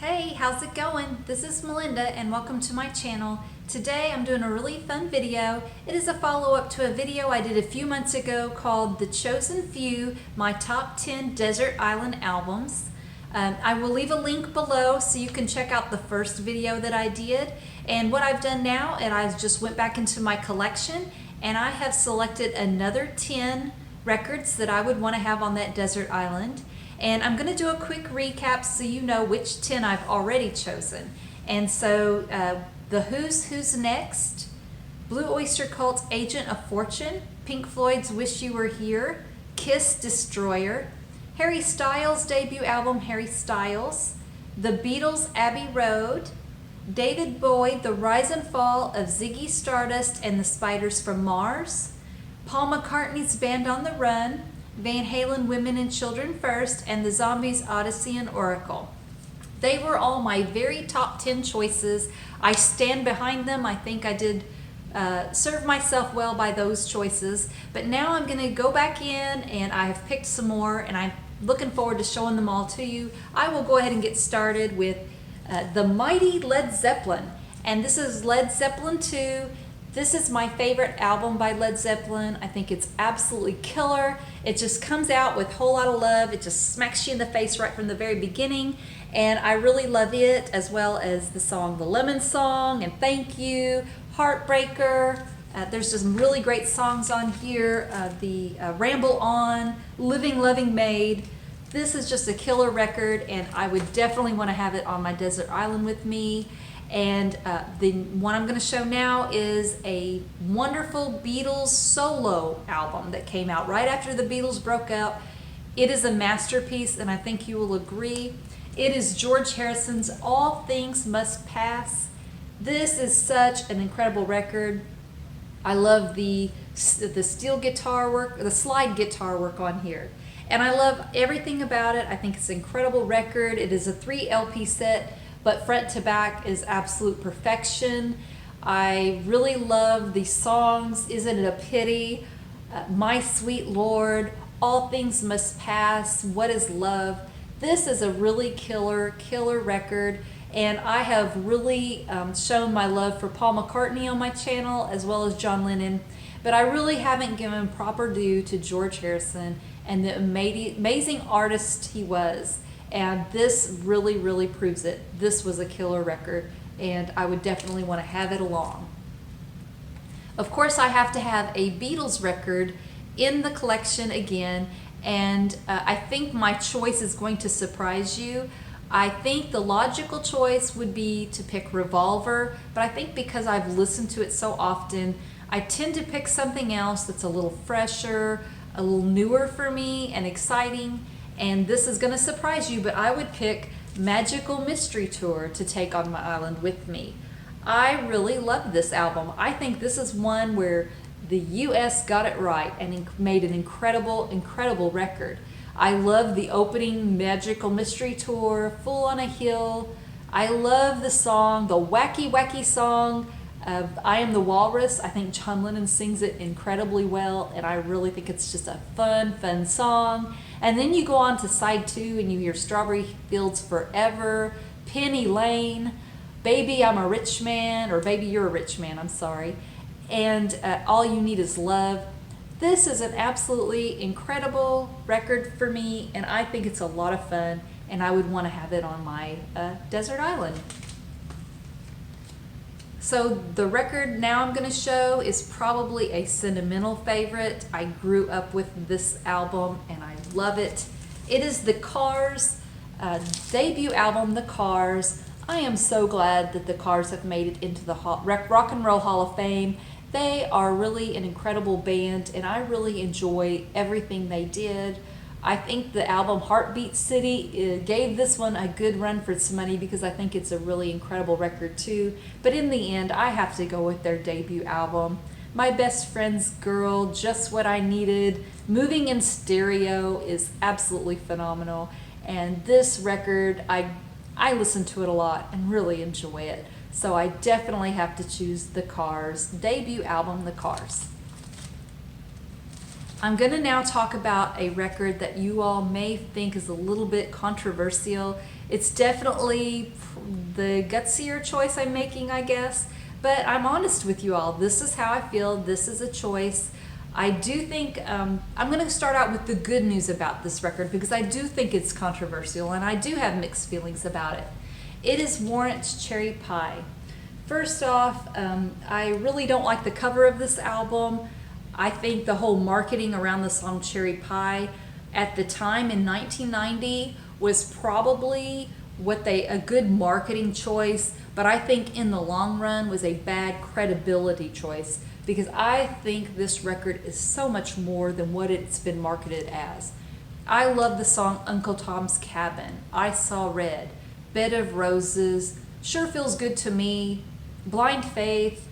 Hey, how's it going? This is Melinda and welcome to my channel. Today I'm doing a really fun video. It is a follow-up to a video I did a few months ago called The Chosen Few, My Top 10 Desert Island Albums. I will leave a link below so you can check out the first video that I did. And what I've done now, and I just went back into my collection and I have selected another 10 records that I would want to have on that desert island. And I'm going to do a quick recap so you know which 10 I've already chosen. And so The Who's Next, Blue Oyster Cult's Agent of Fortune, Pink Floyd's Wish You Were Here, Kiss Destroyer, Harry Styles' debut album Harry Styles, The Beatles' Abbey Road, David Bowie, The Rise and Fall of Ziggy Stardust and the Spiders from Mars, Paul McCartney's Band on the Run, Van Halen Women and Children First, and the Zombies Odyssey and Oracle. They were all my very top 10 choices. I stand behind them. I think I did serve myself well by those choices. But now I'm going to go back in and I have picked some more and I'm looking forward to showing them all to you. I will go ahead and get started with the mighty Led Zeppelin. And this is Led Zeppelin 2. This is my favorite album by Led Zeppelin. I think it's absolutely killer. It just comes out with a whole lot of love. It just smacks you in the face right from the very beginning. And I really love it, as well as the song The Lemon Song and Thank You, Heartbreaker. There's some really great songs on here. The Ramble On, Living Loving Maid. This is just a killer record and I would definitely want to have it on my desert island with me. And the one I'm going to show now is a wonderful Beatles solo album that came out right after the Beatles broke up. It is a masterpiece and I think you will agree. It is George Harrison's All Things Must Pass. This is such an incredible record. I love the steel guitar work, the slide guitar work on here. And I love everything about it. I think it's an incredible record. It is a 3 LP set, but front to back is absolute perfection. I really love the songs, Isn't It a Pity, My Sweet Lord, All Things Must Pass, What Is Love. This is a really killer record, and I have really shown my love for Paul McCartney on my channel as well as John Lennon, but I really haven't given proper due to George Harrison and the amazing artist he was. And this really proves it. This was a killer record and I would definitely want to have it along. Of course, I have to have a Beatles record in the collection again, and I think my choice is going to surprise you. I think the logical choice would be to pick Revolver, but I think because I've listened to it so often, I tend to pick something else that's a little fresher, a little newer for me and exciting. And this is going to surprise you, but I would pick Magical Mystery Tour to take on my island with me. I really love this album. I think this is one where the US got it right and made an incredible record. I love the opening Magical Mystery Tour, Fool on a Hill. I love the song, the wacky song of I Am the Walrus. I think John Lennon sings it incredibly well, and I really think it's just a fun song. And then you go on to side 2 and you hear Strawberry Fields Forever, Penny Lane, Baby I'm a Rich Man, or Baby You're a Rich Man, I'm sorry, and All You Need Is Love. This is an absolutely incredible record for me, and I think it's a lot of fun, and I would want to have it on my desert island. So the record now I'm going to show is probably a sentimental favorite. I grew up with this album and I love it. It is the Cars debut album, The Cars. I am so glad that the Cars have made it into the Rock and Roll Hall of Fame. They are really an incredible band and I really enjoy everything they did. I think the album Heartbeat City gave this one a good run for its money because I think it's a really incredible record too. But in the end, I have to go with their debut album. My Best Friend's Girl, Just What I Needed, Moving in Stereo is absolutely phenomenal. And this record, I listen to it a lot and really enjoy it. So I definitely have to choose the Cars debut album, The Cars. I'm going to now talk about a record that you all may think is a little bit controversial. It's definitely the gutsier choice I'm making, I guess, but I'm honest with you all. This is how I feel. This is a choice. I do think, I'm going to start out with the good news about this record because I do think it's controversial and I do have mixed feelings about it. It is Warrant's Cherry Pie. First off, I really don't like the cover of this album. I think the whole marketing around the song Cherry Pie at the time in 1990 was probably a good marketing choice, but I think in the long run was a bad credibility choice because I think this record is so much more than what it's been marketed as. I love the song Uncle Tom's Cabin, I Saw Red, Bed of Roses, Sure Feels Good to Me, Blind Faith.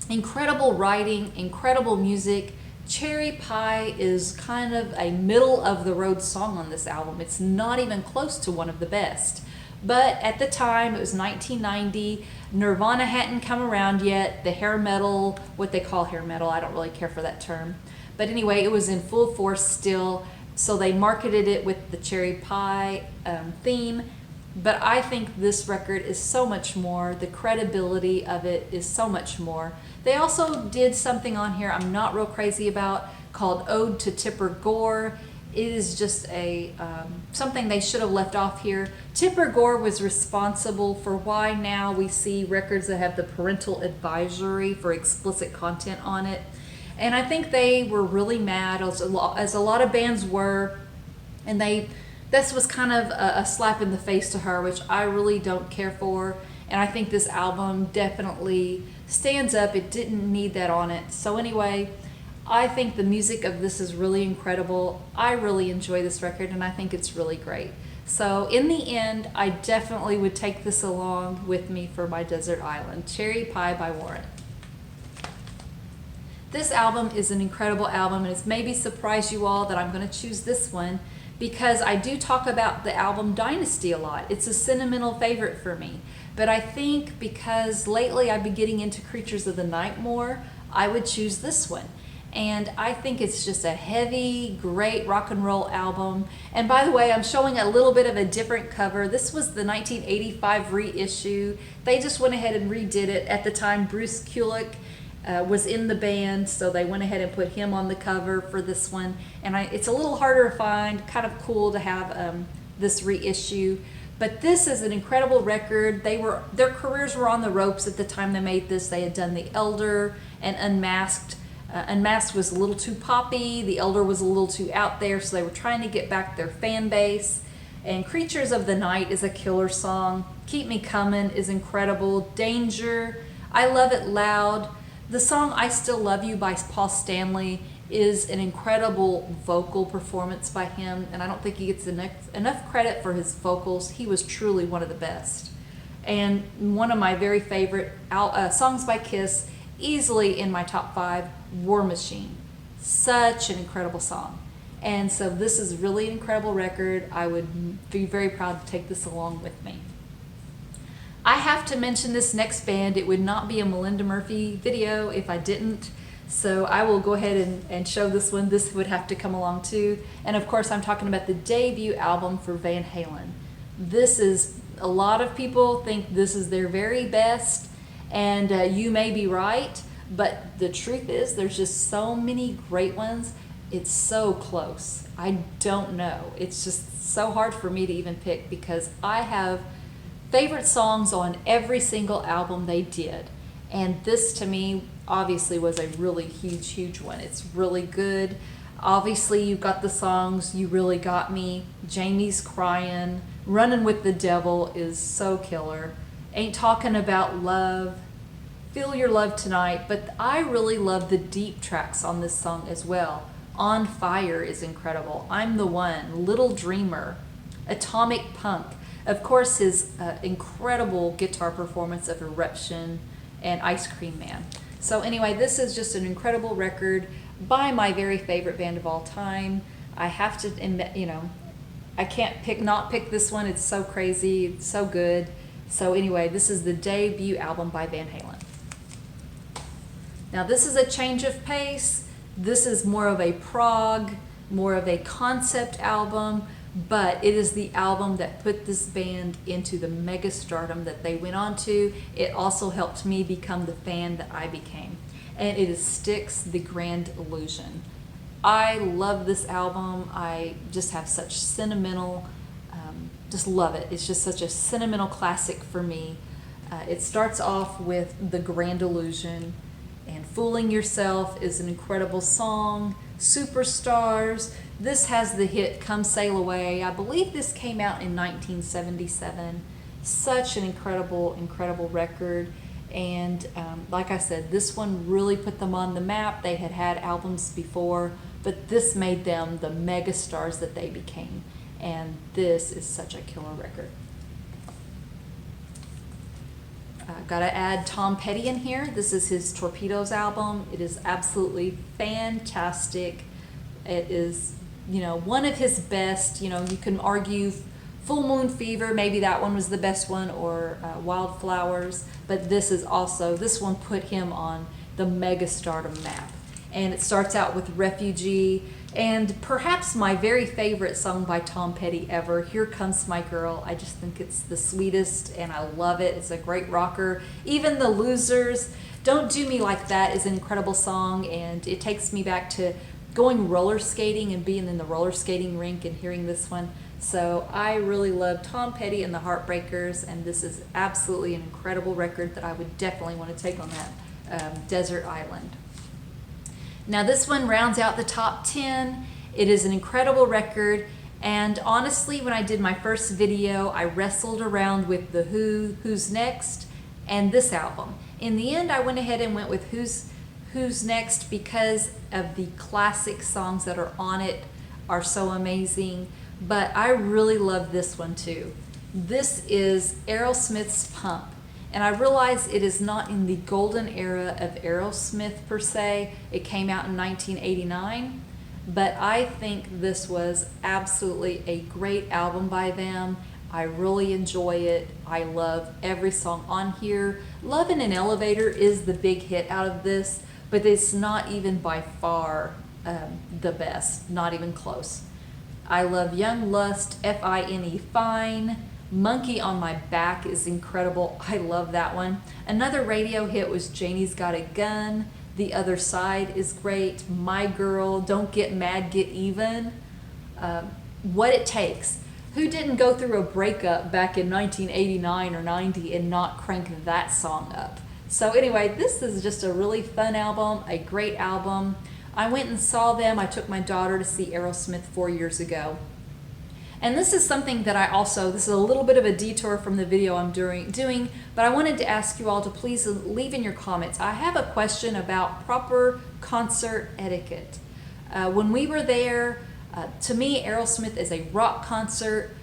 Incredible writing, incredible music. Cherry Pie is kind of a middle of the road song on this album. It's not even close to one of the best. But at the time, it was 1990, Nirvana hadn't come around yet. The hair metal, what they call hair metal, I don't really care for that term. But anyway, it was in full force still, so they marketed it with the Cherry Pie theme. But I think this record is so much more. The credibility of it is so much more. They also did something on here I'm not real crazy about called Ode to Tipper Gore. It is just something they should have left off here. Tipper Gore was responsible for why now we see records that have the parental advisory for explicit content on it. And I think they were really mad, as a lot of bands were, and this was kind of a slap in the face to her, which I really don't care for. And I think this album definitely stands up. It didn't need that on it. So anyway, I think the music of this is really incredible. I really enjoy this record and I think it's really great. So in the end, I definitely would take this along with me for my desert island. Cherry Pie by Warrant. This album is an incredible album and it's maybe surprised you all that I'm going to choose this one, because I do talk about the album Dynasty a lot. It's a sentimental favorite for me. But I think because lately I've been getting into Creatures of the Night more, I would choose this one. And I think it's just a heavy, great rock and roll album. And by the way, I'm showing a little bit of a different cover. This was the 1985 reissue. They just went ahead and redid it. At the time, Bruce Kulick was in the band, so they went ahead and put him on the cover for this one. And it's a little harder to find, kind of cool to have this reissue. But this is an incredible record. Their careers were on the ropes at the time they made this. They had done The Elder and Unmasked. Unmasked was a little too poppy. The Elder was a little too out there, so they were trying to get back their fan base. And Creatures of the Night is a killer song. Keep Me Comin' is incredible. Danger, I Love It Loud. The song I Still Love You by Paul Stanley is an incredible vocal performance by him, and I don't think he gets enough credit for his vocals. He was truly one of the best. And one of my very favorite songs by Kiss, easily in my top 5, War Machine. Such an incredible song. And so this is really an incredible record. I would be very proud to take this along with me. I have to mention this next band. It would not be a Melinda Murphy video if I didn't. So I will go ahead and show this one. This would have to come along too. And of course I'm talking about the debut album for Van Halen. This is, a lot of people think this is their very best, and you may be right, but the truth is there's just so many great ones. It's so close. I don't know. It's just so hard for me to even pick because I have favorite songs on every single album they did. And this to me obviously was a really huge one. It's really good. Obviously you've got the songs You Really Got Me, Jamie's Crying, Running with the Devil is so killer, Ain't Talking About Love, Feel Your Love Tonight. But I really love the deep tracks on this song as well. On Fire is incredible. I'm the One, Little Dreamer, Atomic Punk. Of course, his incredible guitar performance of Eruption and Ice Cream Man. So anyway, this is just an incredible record by my very favorite band of all time. I have to admit, I can't not pick this one. It's so crazy. It's so good. So anyway, this is the debut album by Van Halen. Now this is a change of pace. This is more of a prog, more of a concept album, but it is the album that put this band into the mega stardom that they went on to. It also helped me become the fan that I became. And it is Styx, The Grand Illusion. I love this album. I just have such sentimental, just love it. It's just such a sentimental classic for me. It starts off with The Grand Illusion, and Fooling Yourself is an incredible song. Superstars, this has the hit Come Sail Away. I believe this came out in 1977. Such an incredible record. And like I said, this one really put them on the map. They had had albums before, but this made them the mega stars that they became. And this is such a killer record. Gotta add Tom Petty in here. This is his Torpedoes album. It is absolutely fantastic. It is, one of his best. You can argue Full Moon Fever, maybe that one was the best one, or Wildflowers, but this one put him on the mega stardom map. And it starts out with Refugee, and perhaps my very favorite song by Tom Petty ever, Here Comes My Girl. I just think it's the sweetest, and I love it. It's a great rocker. Even The Losers, Don't Do Me Like That is an incredible song, and it takes me back to going roller skating and being in the roller skating rink and hearing this one. So I really love Tom Petty and the Heartbreakers, and this is absolutely an incredible record that I would definitely want to take on that desert island. Now this one rounds out the top 10. It is an incredible record, and honestly, when I did my first video, I wrestled around with the Who's Next, and this album. In the end, I went ahead and went with Who's Next because of the classic songs that are on it are so amazing, but I really love this one too. This is Aerosmith's Pump. And I realize it is not in the golden era of Aerosmith per se. It came out in 1989, but I think this was absolutely a great album by them. I really enjoy it. I love every song on here. Love in an Elevator is the big hit out of this, but it's not even by far the best, not even close. I love Young Lust, F-I-N-E, Fine. Monkey on My Back is incredible. I love that one. Another radio hit was Janie's Got a Gun. The Other Side is great. My Girl, Don't Get Mad, Get Even. What It Takes. Who didn't go through a breakup back in 1989 or 90 and not crank that song up? So anyway, this is just a really fun album, a great album. I went and saw them. I took my daughter to see Aerosmith 4 years ago. And this is something that this is a little bit of a detour from the video I'm doing, but I wanted to ask you all to please leave in your comments. I have a question about proper concert etiquette. When we were there, to me, Aerosmith is a rock concert.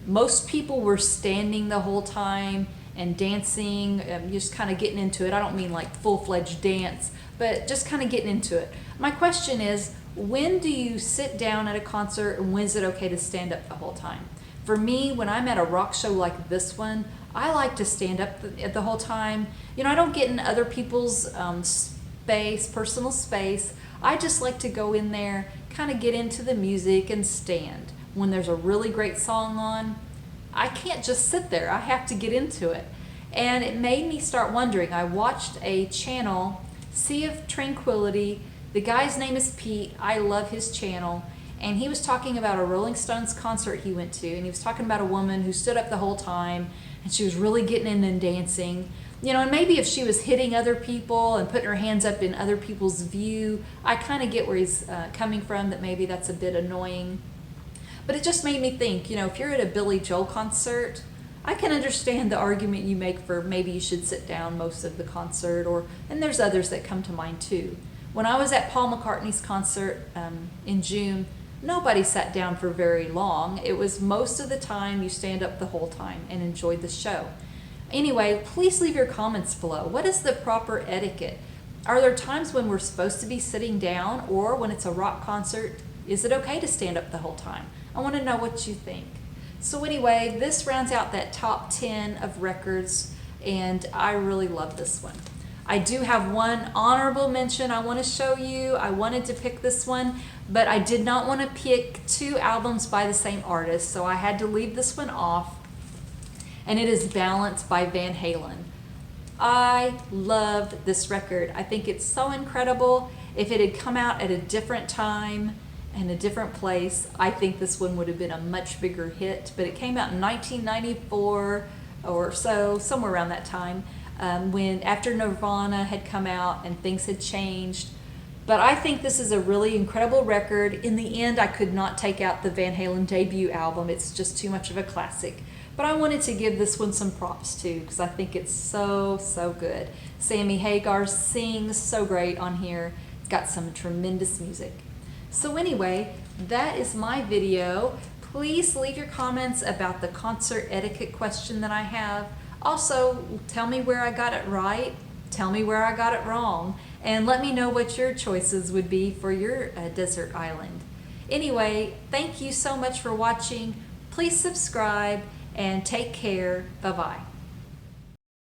Most people were standing the whole time and dancing, just kind of getting into it. I don't mean like full-fledged dance, but just kind of getting into it. My question is, when do you sit down at a concert, and when is it okay to stand up the whole time? For me, when I'm at a rock show like this one, I like to stand up the whole time. I don't get in other people's personal space. I just like to go in there, kind of get into the music and stand. When there's a really great song on, I can't just sit there. I have to get into it. And it made me start wondering. I watched a channel, Sea of Tranquility. The guy's name is Pete. I love his channel. And he was talking about a Rolling Stones concert he went to. And he was talking about a woman who stood up the whole time. And she was really getting in and dancing. And maybe if she was hitting other people and putting her hands up in other people's view, I kind of get where he's coming from, that maybe that's a bit annoying. But it just made me think, if you're at a Billy Joel concert, I can understand the argument you make for maybe you should sit down most of the concert, and there's others that come to mind too. When I was at Paul McCartney's concert in June, nobody sat down for very long. It was most of the time you stand up the whole time and enjoyed the show. Anyway, please leave your comments below. What is the proper etiquette? Are there times when we're supposed to be sitting down, or when it's a rock concert, is it okay to stand up the whole time? I want to know what you think. So anyway, this rounds out that top 10 of records, and I really love this one. I do have one honorable mention I want to show you. I wanted to pick this one, but I did not want to pick two albums by the same artist, so I had to leave this one off. And it is Balance by Van Halen. I loved this record. I think it's so incredible. If it had come out at a different time and a different place, I think this one would have been a much bigger hit. But it came out in 1994 or so, somewhere around that time, when after Nirvana had come out and things had changed. But I think this is a really incredible record. In the end, I could not take out the Van Halen debut album. It's just too much of a classic. But I wanted to give this one some props too, because I think it's so, so good. Sammy Hagar sings so great on here. It's got some tremendous music. So anyway, that is my video. Please leave your comments about the concert etiquette question that I have. Also, tell me where I got it right. Tell me where I got it wrong. And let me know what your choices would be for your desert island. Anyway, thank you so much for watching. Please subscribe and take care. Bye-bye.